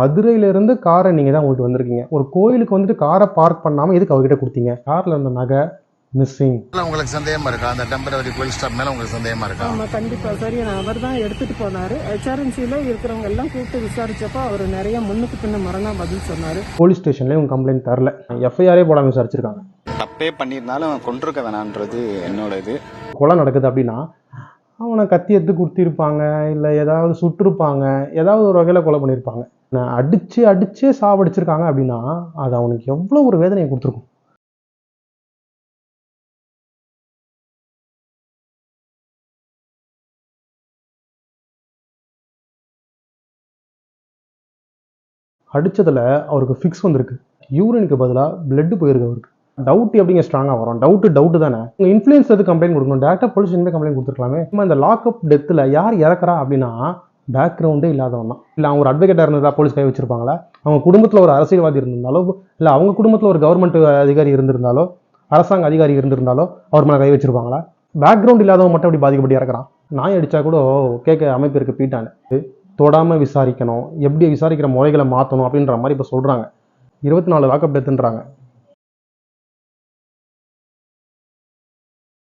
மதுரையிலேருந்து காரை நீங்கள் தான் ஓட்டு வந்திருக்கீங்க. ஒரு கோயிலுக்கு வந்துட்டு காரை பார்க் பண்ணாமல் எதுக்கு அவர்கிட்ட கொடுத்தீங்க? காரில் இருந்த நகை மிஸ்ஸிங். உங்களுக்கு சந்தேகமா இருக்கா? அந்த டெம்பரரி போலீஸ் ஸ்டாப் மேல உங்களுக்கு சந்தேகமா இருக்கா? ஆமா, கண்டிப்பா. சரி, அவர் தான் எடுத்துட்டு போனாரு. HRNCல இருக்கிறவங்க எல்லாம் கூப்பிட்டு விசாரிச்சப்போ அவர் நிறைய முன்னுக்கு பின்ன மரணா பதில் சொன்னாரு. போலீஸ் ஸ்டேஷன்ல உங்க கம்ப்ளைண்ட் தரல, FIR போடாம விசாரிச்சிருக்காங்க. தப்பே பண்ணியிருந்தாலும் கொண்டிருக்க வேணான்றது என்னோட இது. கொலை நடக்குது அப்படின்னா அவனை கத்தி எடுத்து குடுத்திருப்பாங்க, இல்லை ஏதாவது சுட்டிருப்பாங்க, ஏதாவது ஒரு வகையில் கொலை பண்ணியிருப்பாங்க. அடிச்சே சாவடிச்சிருக்காங்க அப்படின்னா அது அவனுக்கு எவ்வளோ ஒரு வேதனையை கொடுத்துருக்கும். அடிச்சதுல அவருக்கு ஃபிக்ஸ் வந்திருக்கு. யூரினுக்கு பதிலாக பிளட் போயிருக்கு அவருக்கு. டவுட் எப்படிங்க ஸ்ட்ராங்காக வரும்? டவுட்டு தானே. உங்கள் இன்ஃப்ளூயன்ஸ் எது கம்ப்ளைண்ட் கொடுக்கணும்? டேரக்டாக போலீஸ் ஸ்டேஷன் கம்ப்ளைண்ட் கொடுத்துருக்கலாமே. இந்த லாக்அப் டெத்தில் யார் இறக்குறா அப்படின்னா பேக்ரவுண்டே இல்லாதவன் தான். இல்லை அவங்க ஒரு அட்வொகேட்டாக இருந்ததா போலீஸ் கை வச்சிருப்பாங்களா? அவங்க குடும்பத்தில் ஒரு அரசியல்வாதி இருந்திருந்தாலோ, இல்லை அவங்க குடும்பத்தில் ஒரு கவர்மெண்ட் அதிகாரி இருந்திருந்தாலோ, அரசாங்க அதிகாரி இருந்திருந்தாலோ அவர் மேலே கை வச்சிருப்பாங்களா? பேக்ரவுண்ட் இல்லாதவங்க மட்டும் அப்படி பாதிக்கப்பட்டு இறக்குறான். நாய் அடித்தா கூட கேட்க அமைப்பு இருக்குது பீட்டான்னு. தொடாமல் விசாரிக்கணும், எப்படி விசாரிக்கிற முறைகளை மாற்றணும் அப்படின்ற மாதிரி இப்போ சொல்கிறாங்க. 24 லாக்அப் டெத்துன்றாங்க.